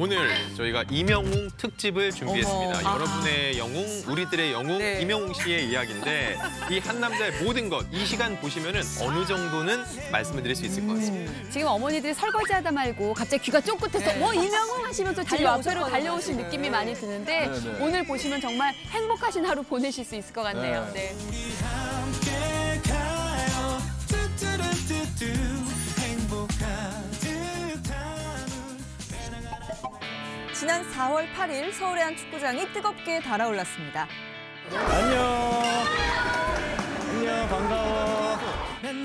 오늘 저희가 임영웅 특집을 준비했습니다. 여러분의 영웅, 우리들의 영웅, 네. 임영웅 씨의 이야기인데 이 한 남자의 모든 것, 이 시간 보시면은 어느 정도는 말씀을 드릴 수 있을 것 같습니다. 지금 어머니들이 설거지하다 말고 갑자기 귀가 쫑긋해서 뭐 이명웅 하시면서 지금 앞으로 달려오신 느낌이 많이 드는데 오늘 보시면 정말 행복하신 하루 보내실 수 있을 것 같네요. 네. 지난 4월 8일 서울의 한 축구장이 뜨겁게 달아올랐습니다. 안녕, 반가워.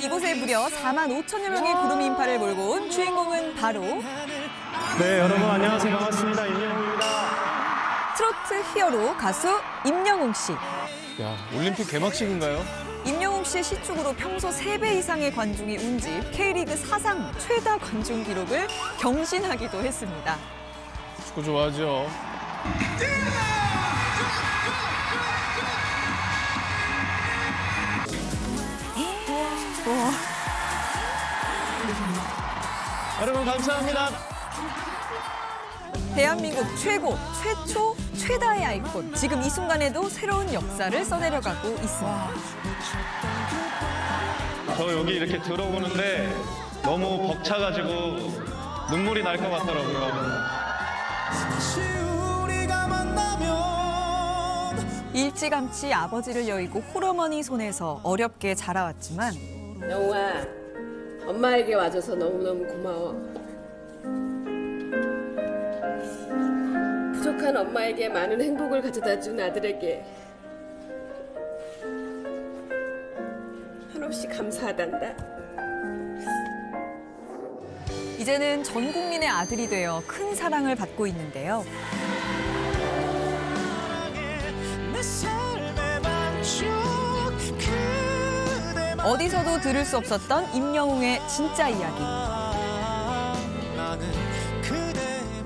이곳에 무려 4만 5천여 명의 구름 인파를 몰고 온 주인공은 바로 네, 여러분 안녕하세요. 반갑습니다. 임영웅입니다. 트로트 히어로 가수 임영웅 씨. 야, 올림픽 개막식인가요? 임영웅 씨의 시축으로 평소 3배 이상의 관중이 운집 K리그 사상 최다 관중 기록을 경신하기도 했습니다. 축구 좋아하죠. 여러분 감사합니다. 대한민국 최초, 최다의 아이콘. 지금 이 순간에도 새로운 역사를 써내려가고 있습니다. 저 여기 이렇게 들어오는데 너무 벅차가지고 눈물이 날 것 같더라고요. 일찌감치 아버지를 여의고 홀어머니 손에서 어렵게 자라왔지만 영웅아, 엄마에게 와줘서 너무너무 고마워. 부족한 엄마에게 많은 행복을 가져다 준 아들에게 한없이 감사하단다. 이제는 전 국민의 아들이 되어 큰 사랑을 받고 있는데요. 어디서도 들을 수 없었던 임영웅의 진짜 이야기.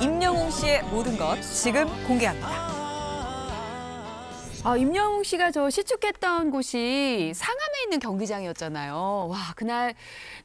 임영웅 씨의 모든 것 지금 공개합니다. 임영웅 씨가 저 시축했던 곳이 상암에 있는 경기장이었잖아요. 와, 그날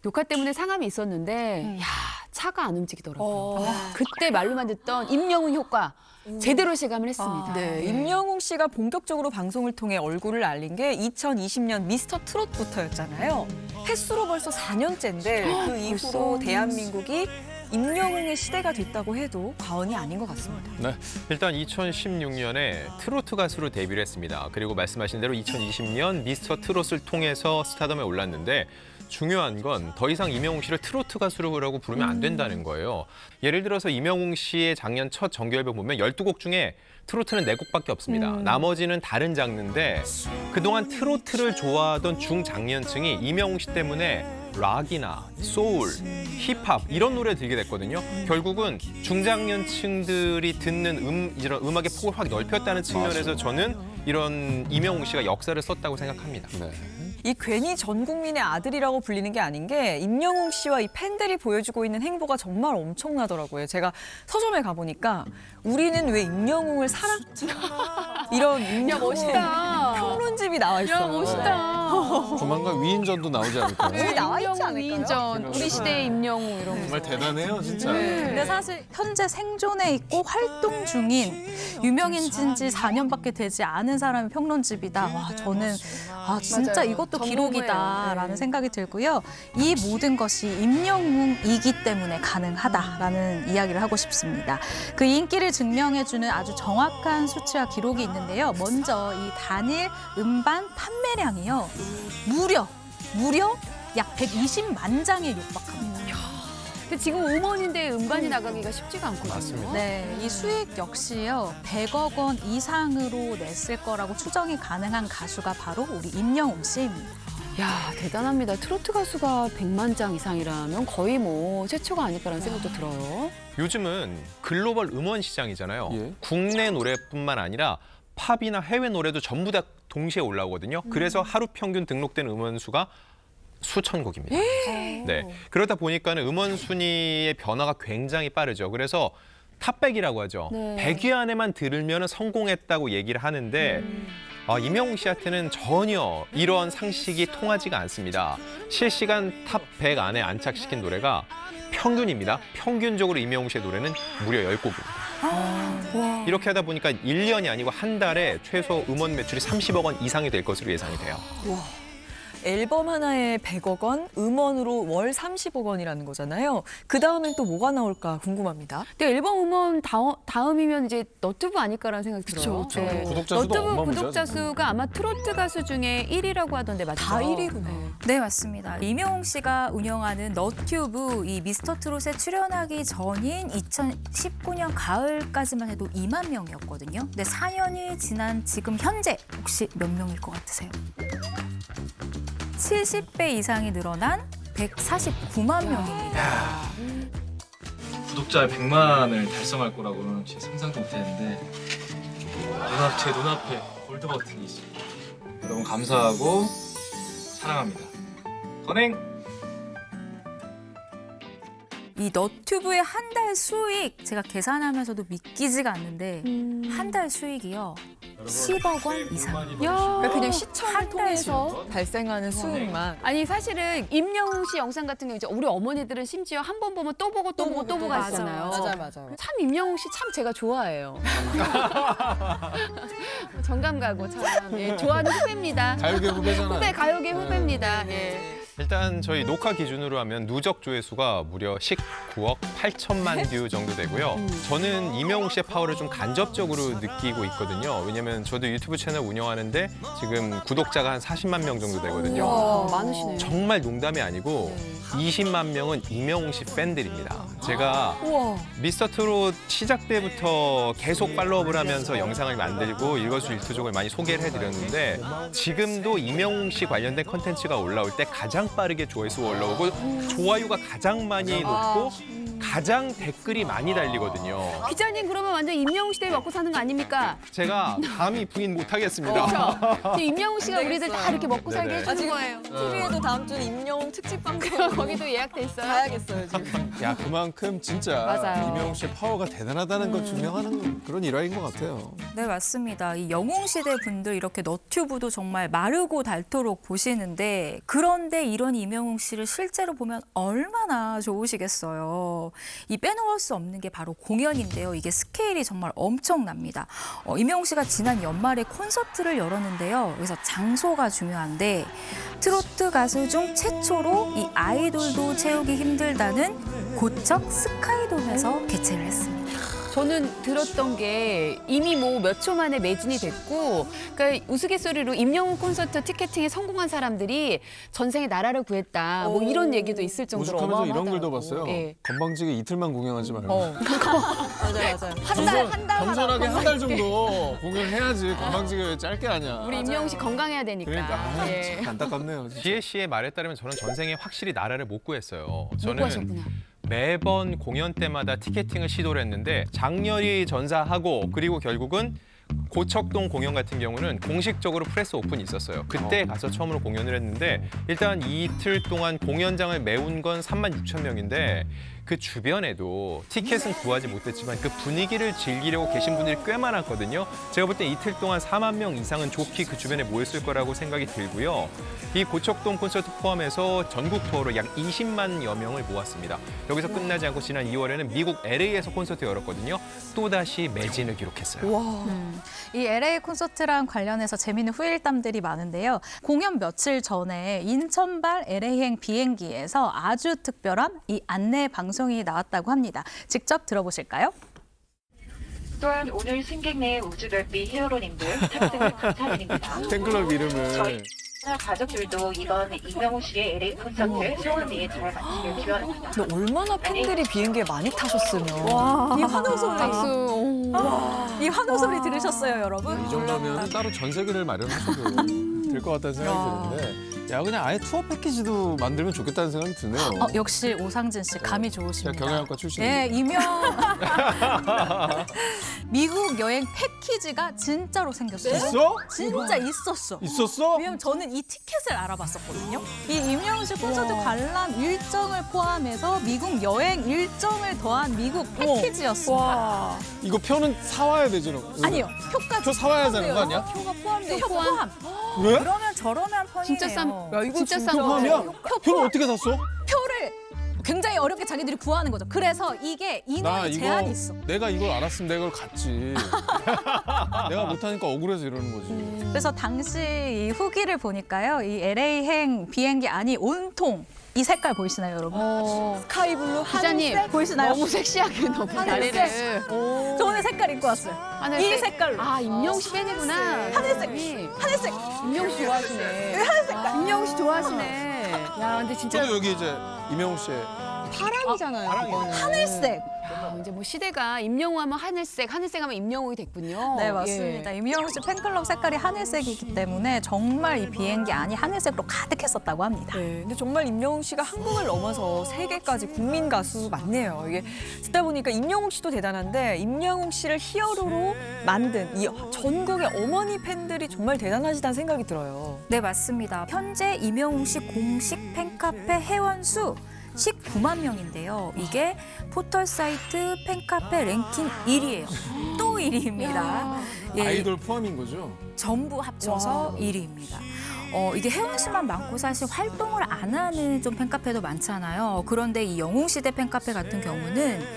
녹화 때문에 상암이 있었는데 야, 차가 안 움직이더라고요. 그때 말로만 듣던 임영웅 효과 제대로 실감을 했습니다. 네, 임영웅 씨가 본격적으로 방송을 통해 얼굴을 알린 게 2020년 미스터 트롯부터였잖아요. 횟수로 벌써 4년째인데 그 이후로 대한민국이 임영웅의 시대가 됐다고 해도 과언이 아닌 것 같습니다. 네, 일단 2016년에 트로트 가수로 데뷔를 했습니다. 그리고 말씀하신 대로 2020년 미스터 트롯을 통해서 스타덤에 올랐는데 중요한 건 더 이상 임영웅 씨를 트로트 가수라고 부르면 안 된다는 거예요. 예를 들어서 임영웅 씨의 작년 첫 정규 앨범 보면 12곡 중에 트로트는 4곡밖에 없습니다. 나머지는 다른 장르인데 그동안 트로트를 좋아하던 중장년층이 임영웅 씨 때문에 락이나 소울, 힙합 이런 노래 들게 됐거든요. 결국은 중장년층들이 듣는 이런 음악의 폭을 확 넓혔다는 측면에서 저는 이런 임영웅 씨가 역사를 썼다고 생각합니다. 이 괜히 전 국민의 아들이라고 불리는 게 아닌 게 임영웅 씨와 이 팬들이 보여주고 있는 행보가 정말 엄청나더라고요. 제가 서점에 가보니까 우리는 왜 임영웅을 사랑하지? 이런 임영웅 멋있다. 평론집이 나와 있어요. 야, 멋있다. 조만간 위인전도 나오지 않을까요? 여기 나와 있지 임영웅 않을까요? 위인전, 우리 시대의 임영웅 이런 거. 정말 대단해요, 진짜. 근데 사실 현재 생존해 있고 활동 중인 유명인진 지 4년밖에 되지 않은 사람의 평론집이다. 와, 저는 진짜 맞아요. 이것도 전공이에요. 기록이다라는 네. 생각이 들고요. 이 모든 것이 임영웅이기 때문에 가능하다라는 이야기를 하고 싶습니다. 그 인기를 증명해주는 아주 정확한 수치와 기록이 있는데요. 먼저 이 단일 음반 판매량이요. 무려 약 120만 장에 육박합니다. 근데 지금 음원인데 음반이 나가기가 쉽지가 않거든요. 맞습니다. 네, 이 수익 역시요 100억 원 이상으로 냈을 거라고 추정이 가능한 가수가 바로 우리 임영웅 씨입니다. 야, 대단합니다. 트로트 가수가 100만 장 이상이라면 거의 뭐 최초가 아닐까라는 생각도 들어요. 요즘은 글로벌 음원 시장이잖아요. 예. 국내 노래뿐만 아니라 팝이나 해외 노래도 전부 다 동시에 올라오거든요. 그래서 하루 평균 등록된 음원 수가 수천 곡입니다. 네. 그러다 보니까는 음원 순위의 변화가 굉장히 빠르죠. 그래서 탑백이라고 하죠. 네. 100위 안에만 들으면 성공했다고 얘기를 하는데 임영웅 씨한테는 전혀 이런 상식이 통하지가 않습니다. 실시간 탑 100 안에 안착시킨 노래가 평균입니다. 평균적으로 임영웅 씨의 노래는 무려 10곡입니다. 이렇게 하다 보니까 1년이 아니고 한 달에 최소 음원 매출이 30억 원 이상이 될 것으로 예상이 돼요. 앨범 하나에 100억 원, 음원으로 월 30억 원이라는 거잖아요. 그 다음엔 또 뭐가 나올까 궁금합니다. 근데 앨범 음원 다음이면 이제 너튜브 아닐까라는 생각이 들어요. 그쵸. 구독자 수도 너튜브 어마무시하죠. 구독자 수가 아마 트로트 가수 중에 1위라고 하던데 맞죠? 다 1위구나. 네, 맞습니다. 임영웅 씨가 운영하는 너튜브 이 미스터 트롯에 출연하기 전인 2019년 가을까지만 해도 2만 명이었거든요. 근데 4년이 지난 지금 현재 혹시 몇 명일 것 같으세요? 70배 이상이 늘어난 149만 명입니다. 구독자 100만을 달성할 거라고는 진짜 상상도 못했는데 제 눈앞에 골드 버튼이 있습니다. 여러분 감사하고 사랑합니다. 선행! 이 너튜브의 한 달 수익 제가 계산하면서도 믿기지가 않는데 한 달 수익이요 10억 원 이상. 그러니까 그냥 시청을 한 통해서 발생하는 수익만. 아니 사실은 임영웅 씨 영상 같은 경우 이제 우리 어머니들은 심지어 한 번 보면 또 보고 또 보고 또 보고 하시잖아요. 맞아요. 참 임영웅 씨 참 제가 좋아해요. 정감 가고 참 예, 좋아하는 후배입니다. 가요계 후배잖아요. 후배 가요계 후배입니다. 예. 일단 저희 녹화 기준으로 하면 누적 조회수가 무려 19억 8천만 뷰 정도 되고요. 저는 임영웅 씨의 파워를 좀 간접적으로 느끼고 있거든요. 왜냐면 저도 유튜브 채널 운영하는데 지금 구독자가 한 40만 명 정도 되거든요. 와, 많으시네요. 정말 농담이 아니고 20만 명은 임영웅 씨 팬들입니다. 제가 미스터 트롯 시작 때부터 계속 팔로우업을 하면서 영상을 만들고 일거수일투족을 많이 소개를 해드렸는데 지금도 임영웅 씨 관련된 컨텐츠가 올라올 때 가장 빠르게 조회수가 올라오고 좋아요가 가장 많이 높고 가장 댓글이 많이 달리거든요. 기자님 그러면 완전 임영웅 씨 때문에 먹고 사는 거 아닙니까? 제가 감히 부인 못하겠습니다. 그렇죠. 지금 임영웅 씨가 우리들 다 이렇게 먹고 살게 네네. 해주는 거예요. TV에도 다음 주는 임영웅 특집 방송 거기도 예약돼 있어요. 가야겠어요 지금. 야, 그만큼 진짜 맞아요. 임영웅 씨의 파워가 대단하다는 걸 증명하는 그런 일화인 것 같아요. 네, 맞습니다. 이 영웅시대 분들 이렇게 너튜브도 정말 마르고 닳도록 보시는데 그런데 이런 임영웅 씨를 실제로 보면 얼마나 좋으시겠어요. 이 빼놓을 수 없는 게 바로 공연인데요. 이게 스케일이 정말 엄청납니다. 임영웅 씨가 지난 연말에 콘서트를 열었는데요. 여기서 장소가 중요한데 트로트 가수 중 최초로 이 아이돌도 채우기 힘들다는 고척 스카이돔에서 개최를 했습니다. 저는 들었던 게 이미 뭐 몇 초 만에 매진이 됐고, 그러니까 우스갯소리로 임영웅 콘서트 티켓팅에 성공한 사람들이 전생에 나라를 구했다. 뭐 이런 얘기도 있을 정도로 오죽하면서 어마어마하더라고요. 이런 글도 봤어요. 예. 건방지게 이틀만 공연하지 말고. 맞아요. 한 달 겸손하게 한 달 정도 공연해야지. 건방지게 왜 짧게 하냐. 우리 임영웅 씨 건강해야 되니까. 그러니까 아, 예. 참 안타깝네요. 진짜. 지혜 씨의 말에 따르면 저는 전생에 확실히 나라를 못 구했어요. 못 저는 구하셨구나. 매번 공연 때마다 티켓팅을 시도를 했는데 장렬히 전사하고 그리고 결국은 고척동 공연 같은 경우는 공식적으로 프레스 오픈이 있었어요. 그때 가서 처음으로 공연을 했는데 일단 이틀 동안 공연장을 메운 건 36,000명인데 그 주변에도 티켓은 구하지 못했지만 그 분위기를 즐기려고 계신 분들이 꽤 많았거든요. 제가 볼 때 이틀 동안 4만 명 이상은 좋게 그 주변에 모였을 거라고 생각이 들고요. 이 고척동 콘서트 포함해서 전국 투어로 약 20만여 명을 모았습니다. 여기서 끝나지 않고 지난 2월에는 미국 LA에서 콘서트 열었거든요. 또다시 매진을 기록했어요. 이 LA 콘서트랑 관련해서 재미있는 후일담들이 많은데요. 공연 며칠 전에 인천발 LA행 비행기에서 아주 특별한 이 안내 방송이 나왔다고 합니다. 직접 들어보실까요? 또한 오늘 승객 내 우주별빛 히어로님들 탑승을 감사드립니다. 팬클럽 이름을. 저희 가족들도 이번 임영웅 씨의 LA 콘서트 소원리에 잘 마치길 기원합니다. 근데 얼마나 팬들이 비행기에 많이 타셨으면. 이 환호 소리. 박수. 이 환호 소리 들으셨어요, 여러분? 이 정도면 따로 전세기를 마련하셔도 될 것 같다는 생각이 드는데 야 그냥 아예 투어 패키지도 만들면 좋겠다는 생각이 드네요. 역시 오상진 씨 감이 좋으십니다. 제가 경영학과 출신인데. 네, 미국 여행 패키지가 진짜로 생겼어요. 있어? 진짜 있었어. 있었어? 왜냐면 저는 이 티켓을 알아봤었거든요. 이 임영웅 씨 콘서트 관람 일정을 포함해서 미국 여행 일정을 더한 미국 패키지였습니다. 이거 표는 사와야 되잖아. 아니요, 표까지. 표 사와야 되는 거 아니야? 표가 포함돼 표 포함. 그래? 그러면 저렴한 편이네요. 진짜 싼. 야, 이거 진짜 진짜 싼 거. 포함이야? 표 표는 어떻게 샀어? 표를 굉장히 어렵게 자기들이 구하는 거죠. 그래서 이게 나 인원이 이거 제한이 있어. 내가 이걸 알았으면 내가 이걸 갔지. 내가 못하니까 억울해서 이러는 거지. 그래서 당시 이 후기를 보니까요. 이 LA행 비행기 안이 온통 이 색깔 보이시나요, 여러분? 스카이블루, 기자님 하늘색? 보이시나요? 너무 섹시하게 너무 다리를. 저 오늘 색깔 입고 왔어요. 하늘색. 이 색깔로. 아 임영웅 씨 팬이구나. 하늘색. 하늘색. 임영웅 씨 좋아하시네. 임영웅 씨 좋아하시네. 야 근데 진짜 저도 여기 이제 임영웅 씨의 파랑이잖아요. 그거는. 하늘색. 야, 이제 뭐 시대가 임영웅 하면 하늘색, 하늘색 하면 임영웅이 됐군요. 네, 맞습니다. 임영웅 씨 팬클럽 색깔이 하늘색이기 때문에 정말 이 비행기 안이 하늘색으로 가득했었다고 합니다. 네, 근데 정말 임영웅 씨가 한국을 넘어서 세계까지 국민 가수 맞네요. 이게 듣다 보니까 임영웅 씨도 대단한데 임영웅 씨를 히어로로 만든 이 전국의 어머니 팬들이 정말 대단하시다는 생각이 들어요. 네, 맞습니다. 현재 임영웅 씨 공식 팬카페 회원수 19만 명인데요. 이게 포털 사이트 팬카페 랭킹 1위예요. 또 1위입니다. 아이돌 포함인 거죠? 전부 합쳐서 1위입니다. 이게 회원수만 많고 사실 활동을 안 하는 좀 팬카페도 많잖아요. 그런데 이 영웅시대 팬카페 같은 경우는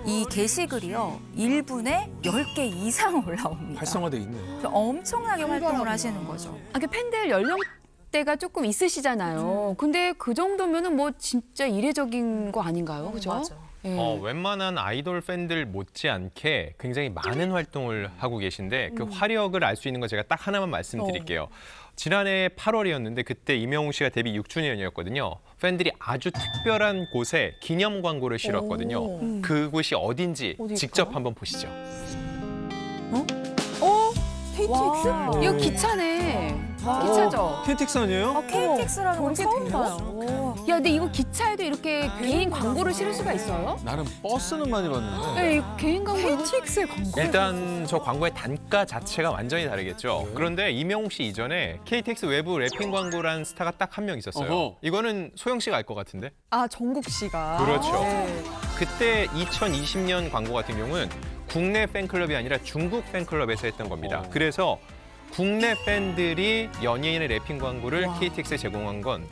이 게시글이요. 1분에 10개 이상 올라옵니다. 활성화돼 있네. 엄청나게 활동을 하시는 거죠. 아, 그 팬들 연령대가 조금 있으시잖아요. 근데 그 정도면은 뭐 진짜 이례적인 거 아닌가요? 그죠? 맞아. 예. 웬만한 아이돌 팬들 못지않게 굉장히 많은 활동을 하고 계신데 그 화력을 알 수 있는 거 제가 딱 하나만 말씀드릴게요. 지난해 8월이었는데 그때 임영웅 씨가 데뷔 6주년이었거든요. 팬들이 아주 특별한 곳에 기념 광고를 실었거든요. 그곳이 어딘지 직접 한번 보시죠. KTX? 이거 기차네. 기차죠? KTX 아니에요? KTX라는 건 처음 봐요. 야, 근데 이거 기차에도 이렇게 개인 광고를 실을 수가 있어요? 나는 버스는 많이 봤는데. 네, 이 개인 광고. KTX의 광고? 일단 저 광고의 단가 자체가 완전히 다르겠죠. 그런데 임영웅 씨 이전에 KTX 외부 랩핑 광고라는 스타가 딱 한 명 있었어요. 어허. 이거는 소영 씨가 알 것 같은데? 아, 정국 씨가. 그렇죠. 네. 그때 2020년 광고 같은 경우는 국내 팬클럽이 아니라 중국 팬클럽에서 했던 겁니다. 그래서 국내 팬들이 연예인의 랩핑 광고를 KTX에 제공한 건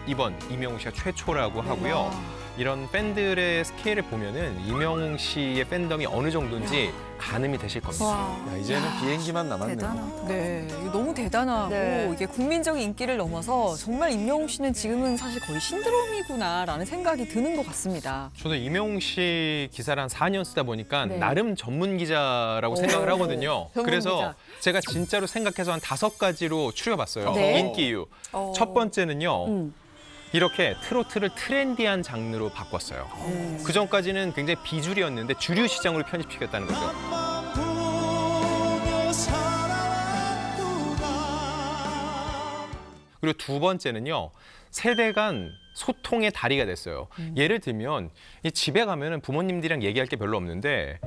이번 임영웅 씨가 최초라고 하고요. 이런 팬들의 스케일을 보면은 임영웅 씨의 팬덤이 어느 정도인지 가늠이 되실 겁니다. 야, 이제는 비행기만 남았네. 대단하다. 네, 이거 너무 대단하고 네. 이게 국민적인 인기를 넘어서 정말 임영웅 씨는 지금은 사실 거의 신드롬이구나라는 생각이 드는 것 같습니다. 저도 임영웅 씨 기사를 한 4년 쓰다 보니까 네. 나름 전문 기자라고 생각을 하거든요. 전문 그래서 기자. 제가 진짜로 생각해서 한 5가지로 추려봤어요. 네. 인기 이유. 첫 번째는요. 이렇게 트로트를 트렌디한 장르로 바꿨어요. 그 전까지는 굉장히 비주류였는데 주류 시장으로 편입시켰다는 거죠. 그리고 두 번째는요. 세대 간 소통의 다리가 됐어요. 예를 들면 이 집에 가면은 부모님들이랑 얘기할 게 별로 없는데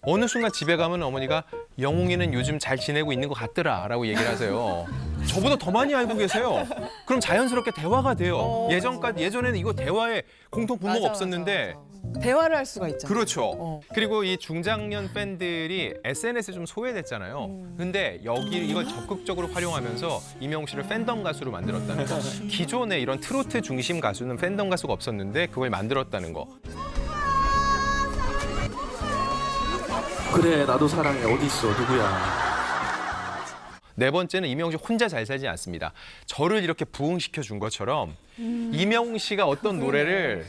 어느 순간 집에 가면 어머니가 영웅이는 요즘 잘 지내고 있는 것 같더라라고 얘기를 하세요. 저보다 더 많이 알고 계세요. 그럼 자연스럽게 대화가 돼요. 예전에는 이거 대화에 공통 분모가 맞아, 없었는데 대화를 할 수가 있잖아요. 그렇죠. 그리고 이 중장년 팬들이 SNS에 좀 소외됐잖아요. 근데 이걸 적극적으로 활용하면서 임영웅 씨를 팬덤 가수로 만들었다는 거. 기존에 이런 트로트 중심 가수는 팬덤 가수가 없었는데 그걸 만들었다는 거. 그래 나도 사랑해 어딨어 누구야. 네 번째는 임영웅 씨 혼자 잘 살지 않습니다. 저를 이렇게 부흥시켜 준 것처럼 임영웅 씨가 어떤 노래를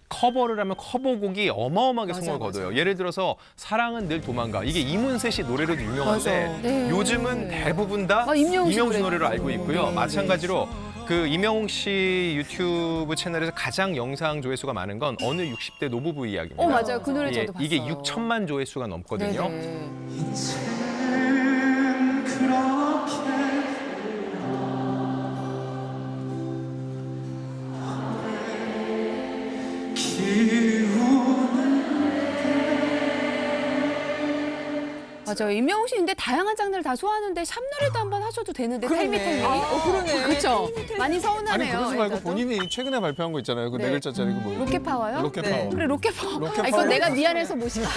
커버를 하면 커버곡이 어마어마하게 성공을 거둬요. 예를 들어서 사랑은 늘 도망가. 이게 이문세 씨 노래로도 유명한데 네. 요즘은 대부분 다 임영웅 씨 임영웅 씨 노래. 노래로 알고 있고요. 마찬가지로 그 임영웅 씨 유튜브 채널에서 가장 영상 조회수가 많은 건 어느 60대 노부부 이야기입니다. 맞아요. 그 노래 저도 봤어요. 이게 6천만 조회수가 넘거든요. 네네. 맞아요. 임영웅 씨 근데 다양한 장르를 다 소화하는데 샵노래도 한번 하셔도 되는데 텔미텔미. 그러네. 그렇죠. 많이 아니 서운하네요. 그러지 말고 여자도. 본인이 최근에 발표한 거 있잖아요. 그 네 네. 글자짜리 그 뭐예요? 로켓파워요? 로켓파워. 그래 로켓파워. 로켓파워. 아니, 그건 내가 미안해서 모시다.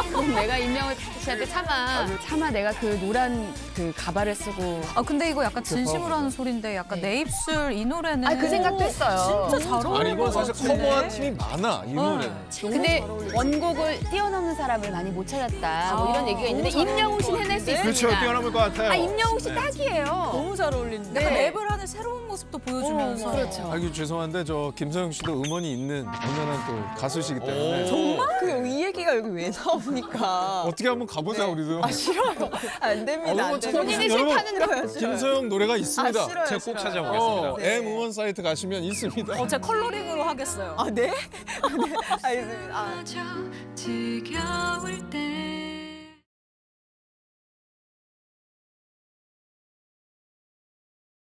그럼 내가 임영웅 씨한테 차마 내가 그 노란 그 가발을 쓰고. 아 근데 이거 약간 진심으로 하는 소리인데 약간 내 입술 이 노래는 그 생각도 했어요. 진짜 잘 어울릴 아니 이건 것 사실 같은데. 커버한 팀이 많아 이 노래는. 근데 원곡을 뛰어넘는 사람을 많이 못 찾았다. 뭐 이런 얘기가 있는데 임영웅 씨는 해낼 수 있습니다. 그렇죠. 뛰어넘을 것 같아요. 임영웅 씨 딱이에요. 너무 잘 어울리는데. 약간 네. 랩을 하는 새로운 모습도 보여주면서. 그렇죠. 아, 이거 죄송한데 저 김서영 씨도 음원이 있는 유명한 또 가수시기 때문에 정말? 이 얘기가 여기 왜 나옵니까? 어떻게 한번 가보자 우리도. 싫어요. 안 됩니다. 음원 안 됩니다. 본인이 여러분, 싫다는 거. 김서영 노래가 있습니다. 싫어요. 제가 꼭 찾아보겠습니다. M 음원 사이트 가시면 있습니다. 제가 컬러링으로 하겠어요. 네? 알겠습니다. 지겨울 때